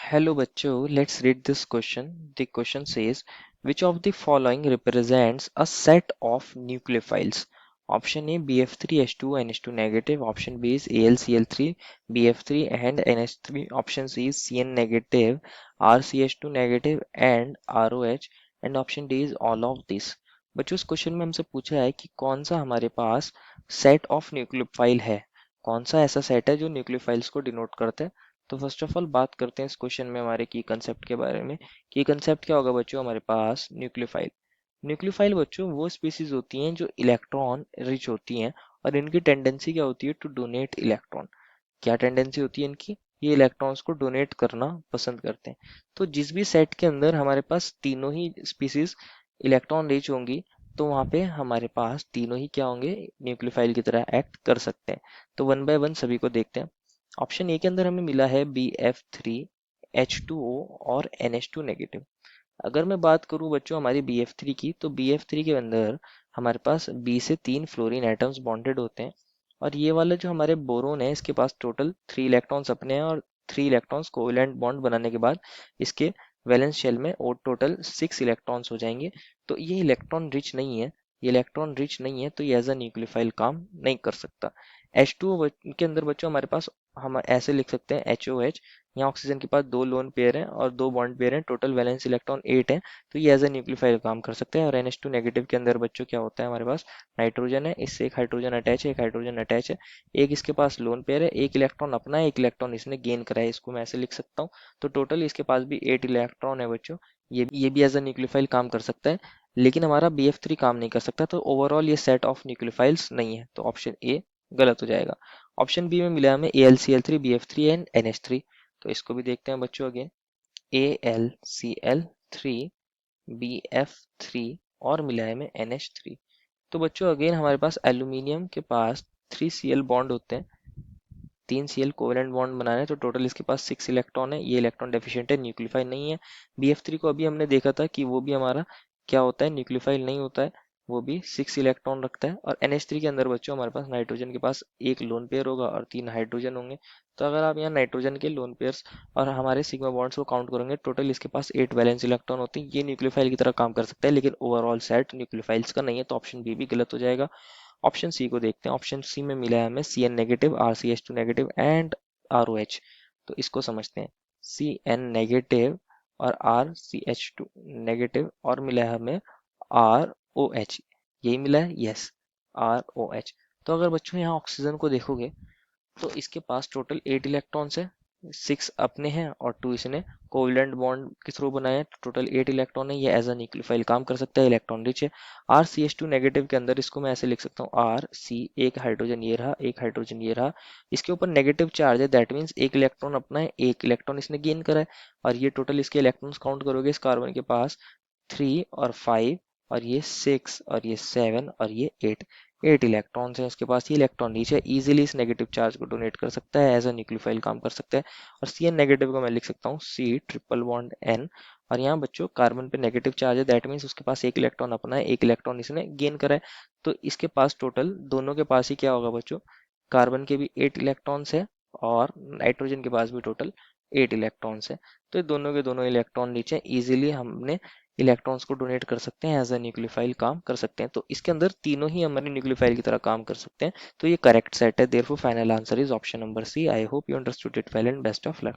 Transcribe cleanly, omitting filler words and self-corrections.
Hello bachcho, let's read this question. The question says, which of the following represents a set of nucleophiles? Option A BF3H2 NH2 negative, option B is AlCl3 BF3 and NH3, option C is Cn negative RCH2 negative and ROH and option D is all of this. बच्चों इस question में हमसे पूछा है कि कौन सा हमारे पास सेट ऑफ न्यूक्लियोफाइल है, कौन सा ऐसा सेट है जो न्यूक्लियोफाइल्स को डिनोट करता है। तो फर्स्ट ऑफ ऑल बात करते हैं इस क्वेश्चन में हमारे की कंसेप्ट के बारे में कि कंसेप्ट क्या होगा बच्चों हमारे पास न्यूक्लियोफाइल। न्यूक्लियोफाइल बच्चों वो स्पीसीज होती हैं जो इलेक्ट्रॉन रिच होती हैं और इनकी टेंडेंसी क्या होती है टू डोनेट इलेक्ट्रॉन। क्या टेंडेंसी होती है इनकी, ये इलेक्ट्रॉन्स को डोनेट करना पसंद करते हैं। तो जिस भी सेट के अंदर हमारे पास तीनों ही स्पीसीज इलेक्ट्रॉन रिच होंगी तो वहाँ पे हमारे पास तीनों ही क्या होंगे, न्यूक्लियोफाइल की तरह एक्ट कर सकते हैं। तो वन बाय वन सभी को देखते हैं। ऑप्शन ए के अंदर हमें मिला है BF3H2O और NH2 नेगेटिव। अगर मैं बात करूं बच्चों हमारी BF3 की, तो BF3 के अंदर हमारे पास B से 3 फ्लोरीन एटम्स बॉन्डेड होते हैं और ये वाला जो हमारे बोरोन है इसके पास टोटल 3 इलेक्ट्रॉन्स अपने हैं और 3 इलेक्ट्रॉन्स कोवेलेंट बॉन्ड बनाने के बाद इसके वैलेंस शेल में और टोटल 6 इलेक्ट्रॉन्स हो जाएंगे। तो ये इलेक्ट्रॉन रिच नहीं है, ये इलेक्ट्रॉन रिच नहीं है तो ये एज अ न्यूक्लियोफाइल काम नहीं कर सकता। H2O के अंदर बच्चों हमारे पास हम ऐसे लिख सकते हैं HOH। यहाँ ऑक्सीजन के पास 2 लोन पेयर हैं और 2 बॉन्ड पेयर हैं, टोटल वैलेंस इलेक्ट्रॉन 8 है। तो ये एज ए न्यूक्लियोफाइल काम कर सकते हैं। और NH2 नेगेटिव के अंदर बच्चों क्या होता है हमारे पास नाइट्रोजन है, इससे एक हाइड्रोजन अटैच है, एक हाइड्रोजन अटैच है, एक इसके पास लोन पेयर है, एक इलेक्ट्रॉन अपना है, एक इलेक्ट्रॉन इसने गेन करा है, इसको मैं ऐसे लिख सकता हूँ। तो टोटल इसके पास भी 8 इलेक्ट्रॉन है बच्चों। ये भी एज अ न्यूक्लियोफाइल काम कर सकता है, लेकिन हमारा BF3 काम नहीं कर सकता। तो ओवरऑल ये सेट ऑफ न्यूक्लियोफाइल्स नहीं है, तो ऑप्शन ए गलत हो जाएगा। ऑप्शन बी में मिला हमें AlCl3 BF3 एंड NH3। तो इसको भी देखते हैं बच्चों अगेन, AlCl3 BF3 और मिला है हमें NH3। तो बच्चों अगेन हमारे पास एल्यूमिनियम के पास 3Cl बॉन्ड होते हैं, 3Cl कोवेलेंट बॉन्ड बनाने हैं, तो टोटल इसके पास 6 इलेक्ट्रॉन है। ये इलेक्ट्रॉन डेफिशिएंट है, न्यूक्लियोफाइल नहीं है। BF3 को अभी हमने देखा था कि वो भी हमारा क्या होता है, न्यूक्लियोफाइल नहीं होता है, वो भी 6 इलेक्ट्रॉन रखता है। और NH3 के अंदर बच्चों हमारे पास नाइट्रोजन के पास एक लोन पेयर होगा और 3 हाइड्रोजन होंगे। तो अगर आप यहाँ नाइट्रोजन के लोन पेयर्स और हमारे सिग्मा बॉन्ड्स को काउंट करेंगे, टोटल इसके पास 8 वैलेंस इलेक्ट्रॉन होते हैं। ये न्यूक्लियोफाइल की तरह काम कर सकता है, लेकिन ओवरऑल सेट न्यूक्लियोफाइल्स का नहीं है, तो ऑप्शन बी भी गलत हो जाएगा। ऑप्शन सी को देखते हैं। ऑप्शन सी में मिला है हमें Cn negative RCH2 negative and ROH। तो इसको समझते हैं, Cn नेगेटिव और RCH2 नेगेटिव और मिला है हमें ROH। यही मिला है, यस, ROH। तो अगर बच्चों यहाँ ऑक्सीजन को देखोगे तो इसके पास टोटल 8 इलेक्ट्रॉन्स है, 6 अपने हैं और 2 इसने कोवलेंट बॉन्ड के थ्रू बनाए हैं। टोटल 8 इलेक्ट्रॉन है, ये एज अ न्यूक्लियोफाइल काम कर सकता है, इलेक्ट्रॉन रिच है। RCH2 नेगेटिव के अंदर इसको मैं ऐसे लिख सकता हूँ RC, एक हाइड्रोजन ये रहा, एक हाइड्रोजन ये रहा, इसके ऊपर नेगेटिव चार्ज है, दैट मीन्स एक इलेक्ट्रॉन अपना है, एक इलेक्ट्रॉन इसने गेन करा है। और ये टोटल इसके इलेक्ट्रॉन्स काउंट करोगे इस कार्बन के पास 3 और 5 और ये 6 और ये 7 और ये 8 इलेक्ट्रॉन्स हैं उसके पास। ये इलेक्ट्रॉन नीचे इजीली इस नेगेटिव चार्ज को डोनेट कर सकता है, एज अ न्यूक्लियोफाइल काम कर सकता है। और Cn नेगेटिव को मैं लिख सकता हूँ C ट्रिपल बॉन्ड N। और यहाँ बच्चों कार्बन पे नेगेटिव चार्ज है, दैट मीन्स उसके पास एक इलेक्ट्रॉन अपना है, एक इलेक्ट्रॉन इसने गेन करा है। तो इसके पास टोटल दोनों के पास ही क्या होगा बच्चों, कार्बन के भी 8 इलेक्ट्रॉन्स है और नाइट्रोजन के पास भी टोटल 8 इलेक्ट्रॉन्स है। तो ये दोनों के दोनों इलेक्ट्रॉन नीचे इजीली हमने इलेक्ट्रॉन्स को डोनेट कर सकते हैं, एज अ न्यूक्लियोफाइल काम कर सकते हैं। तो इसके अंदर तीनों ही हमारे न्यूक्लियोफाइल की तरह काम कर सकते हैं। तो ये करेक्ट सेट है, therefore final answer is option number C. I hope you understood it well and best of luck.